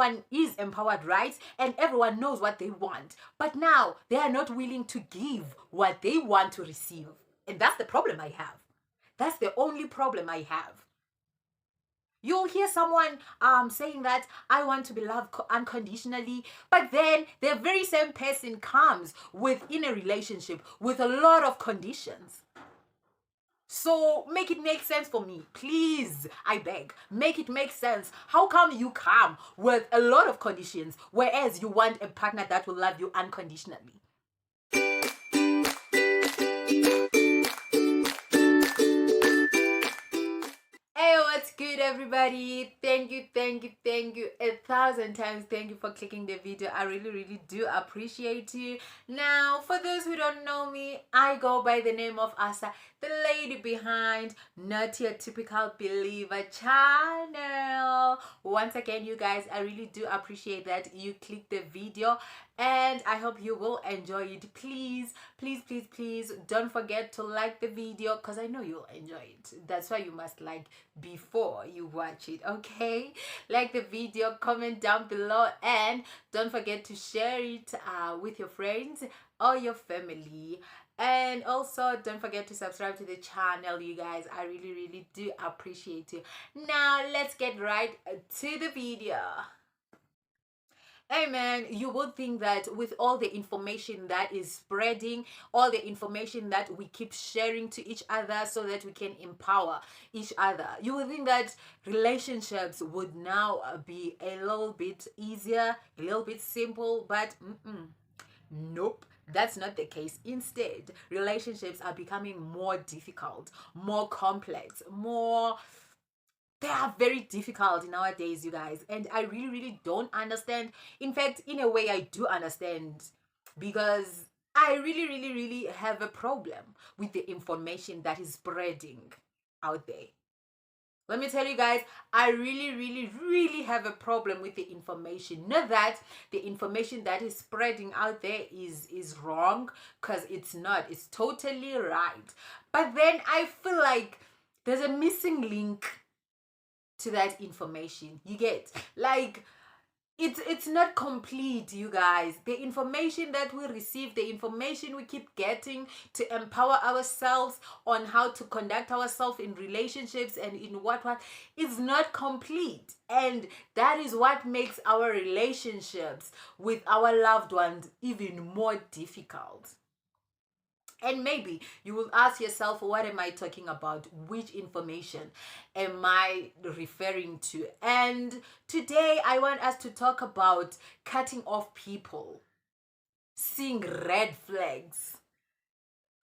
everyone is empowered, right? And everyone knows what they want. But now they are not willing to give what they want to receive. And that's the problem I have. That's the only problem I have. You'll hear someone saying that I want to be loved unconditionally, but then the very same person comes within a relationship with a lot of conditions. So make it make sense for me. Please, I beg. Make it make sense. How come you come with a lot of conditions, whereas you want a partner that will love you unconditionally? Hey, what's good, everybody? Thank you 1,000 times. Thank you for clicking the video. I really do appreciate you. Now, for those who don't know me, I go by the name of Asa, the lady behind Not Your Typical Believer channel. Once again, you guys, I really do appreciate that you click the video, and I hope you will enjoy it. Please don't forget to like the video, because I know you'll enjoy it. That's why you must like before you watch it. Okay, like the video, comment down below, and don't forget to share it with your friends or your family. And also don't forget to subscribe to the channel, you guys. I really do appreciate you. Now let's get right to the video. Hey man, you would think that with all the information that is spreading, all the information that we keep sharing to each other so that we can empower each other, you would think that relationships would now be a little bit easier, a little bit simple, but nope. That's not the case. Instead, relationships are becoming more difficult, more complex, they are very difficult nowadays, you guys, and I really don't understand. In fact, in a way, I do understand, because I really have a problem with the information that is spreading out there. Let me tell you guys, I really have a problem with the information. Not that the information that is spreading out there is wrong, because it's not. It's totally right. But then I feel like there's a missing link to that information. You get, like, it's not complete, you guys. The information that we receive, the information we keep getting to empower ourselves on how to conduct ourselves in relationships and in what is not complete, and that is what makes our relationships with our loved ones even more difficult. And maybe you will ask yourself, what am I talking about? Which information am I referring to? And today I want us to talk about cutting off people, seeing red flags,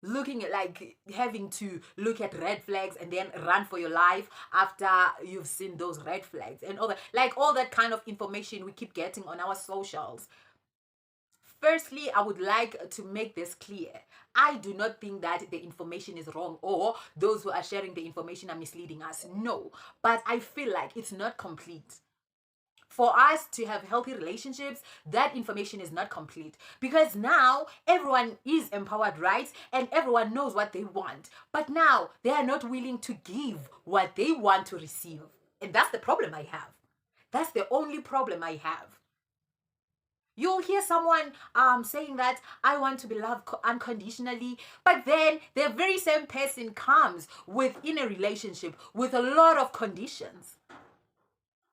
looking at, like, having to look at red flags and then run for your life after you've seen those red flags, and all that, like all that kind of information we keep getting on our socials. Firstly, I would like to make this clear. I do not think that the information is wrong or those who are sharing the information are misleading us. No, but I feel like it's not complete. For us to have healthy relationships, that information is not complete, because now everyone is empowered, right? And everyone knows what they want. But now they are not willing to give what they want to receive. And that's the problem I have. That's the only problem I have. You'll hear someone saying that I want to be loved unconditionally, but then the very same person comes within a relationship with a lot of conditions.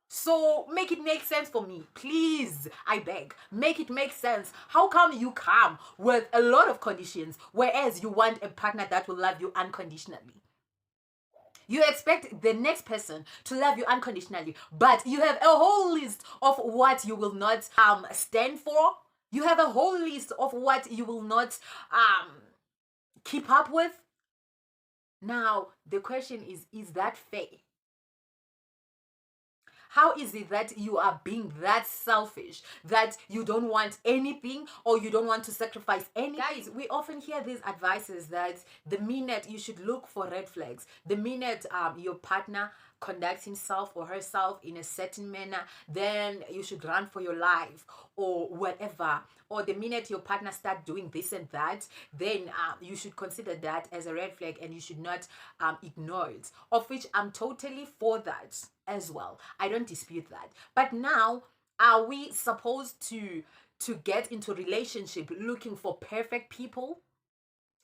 So make it make sense for me. Please, I beg. Make it make sense. How come you come with a lot of conditions, whereas you want a partner that will love you unconditionally? You expect the next person to love you unconditionally, but you have a whole list of what you will not stand for. You have a whole list of what you will not keep up with. Now, the question is that fair? How is it that you are being that selfish that you don't want anything, or you don't want to sacrifice anything? Guys, we often hear these advices that the minute you should look for red flags, the minute your partner conducts himself or herself in a certain manner, then you should run for your life or whatever. Or the minute your partner starts doing this and that, then you should consider that as a red flag and you should not ignore it. Of which I'm totally for that as well. I don't dispute that. But now Are we supposed to get into relationship looking for perfect people,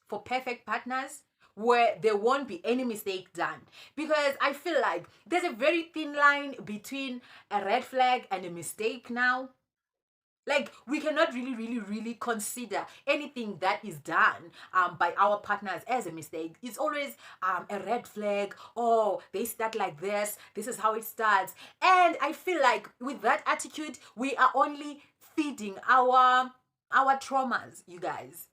for perfect partners, where there won't be any mistake done? Because I feel like there's a very thin line between a red flag and a mistake now. Like, we cannot really consider anything that is done by our partners as a mistake. It's always a red flag. Oh, they start like this is how it starts. And I feel like with that attitude, we are only feeding our traumas, you guys.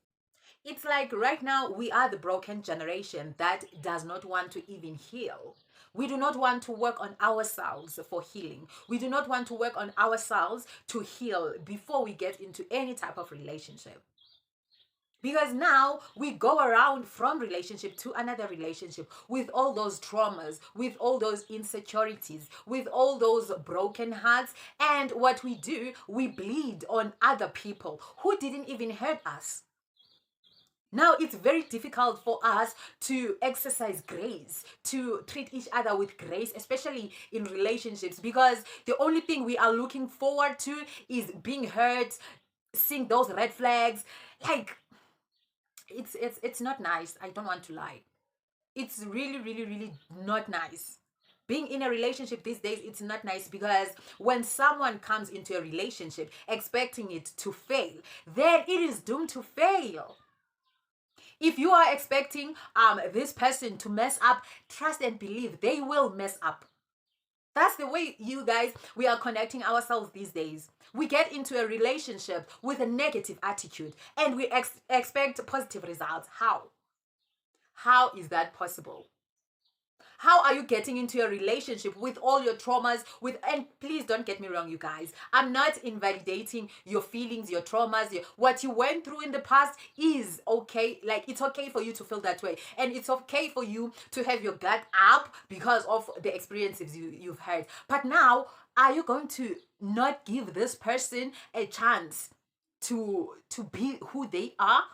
It's like right now we are the broken generation that does not want to even heal. We do not want to work on ourselves for healing. We do not want to work on ourselves to heal before we get into any type of relationship. Because now we go around from relationship to another relationship with all those traumas, with all those insecurities, with all those broken hearts. And what we do, we bleed on other people who didn't even hurt us. Now it's very difficult for us to exercise grace, to treat each other with grace, especially in relationships, because the only thing we are looking forward to is being hurt, seeing those red flags. Like, it's not nice. I don't want to lie. It's really not nice. Being in a relationship these days, it's not nice, because when someone comes into a relationship expecting it to fail, then it is doomed to fail. If you are expecting this person to mess up, trust and believe they will mess up. That's the way, you guys, we are connecting ourselves these days. We get into a relationship with a negative attitude and we expect positive results. How? How is that possible? How are you getting into a relationship with all your traumas, and please don't get me wrong, you guys, I'm not invalidating your feelings, your traumas, what you went through in the past is okay. Like, it's okay for you to feel that way, and it's okay for you to have your guard up because of the experiences you've had. But now, are you going to not give this person a chance to be who they are?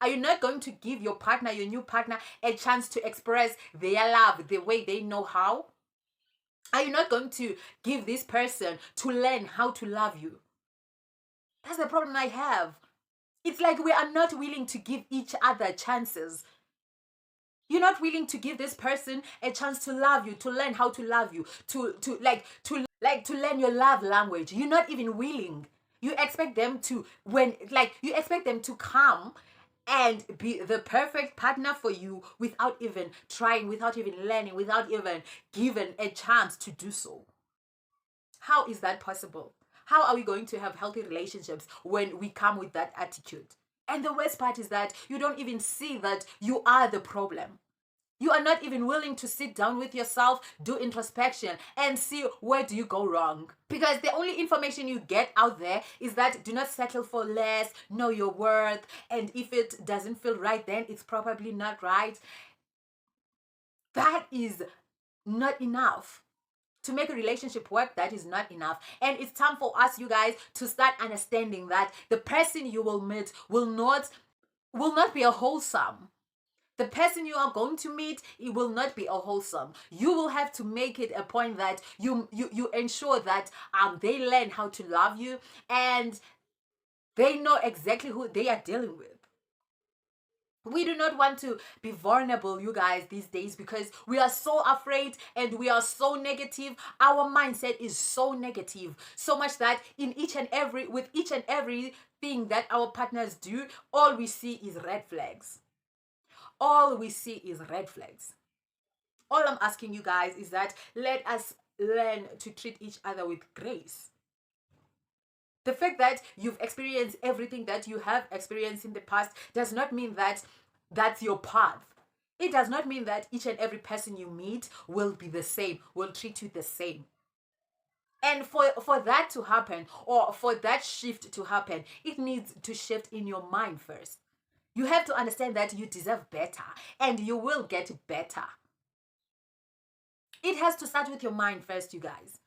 Are you not going to give your partner, your new partner, a chance to express their love the way they know how? Are you not going to give this person to learn how to love you? That's the problem I have. It's like we are not willing to give each other chances. You're not willing to give this person a chance to love you, to learn how to love you, to learn your love language. You're not even willing. You expect them to you expect them to come and be the perfect partner for you without even trying, without even learning, without even given a chance to do so. How is that possible? How are we going to have healthy relationships when we come with that attitude? And the worst part is that you don't even see that you are the problem. You are not even willing to sit down with yourself, do introspection, and see where do you go wrong. Because the only information you get out there is that do not settle for less, know your worth, and if it doesn't feel right, then it's probably not right. That is not enough. To make a relationship work, that is not enough. And it's time for us, you guys, to start understanding that the person you will meet will not be a wholesome. The person you are going to meet, it will not be a wholesome. You will have to make it a point that you ensure that they learn how to love you and they know exactly who they are dealing with. We do not want to be vulnerable, you guys, these days, because we are so afraid and we are so negative. Our mindset is so negative, so much that with each and every thing that our partners do, all we see is red flags. All we see is red flags. All I'm asking you guys is that let us learn to treat each other with grace. The fact that you've experienced everything that you have experienced in the past does not mean that that's your path. It does not mean that each and every person you meet will be the same, will treat you the same. And for that to happen, or for that shift to happen, it needs to shift in your mind first. You have to understand that you deserve better and you will get better. It has to start with your mind first, you guys.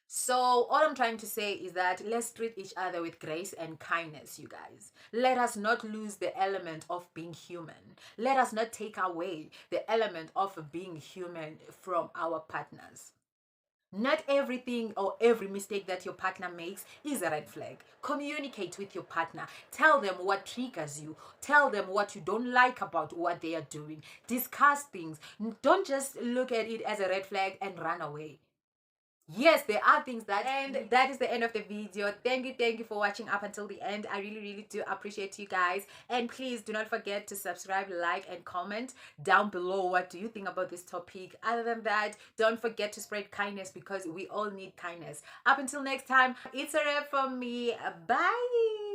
So all I'm trying to say is that let's treat each other with grace and kindness, you guys. Let us not lose the element of being human. Let us not take away the element of being human from our partners. Not everything or every mistake that your partner makes is a red flag. Communicate with your partner. Tell them what triggers you. Tell them what you don't like about what they are doing. Discuss things. Don't just look at it as a red flag and run away. Yes, there are things that, and that is the end of the video. Thank you for watching up until the end. I really do appreciate you guys, and please do not forget to subscribe, like, and comment down below what do you think about this topic. Other than that, don't forget to spread kindness, because we all need kindness. Up until next time, it's a wrap from me. Bye.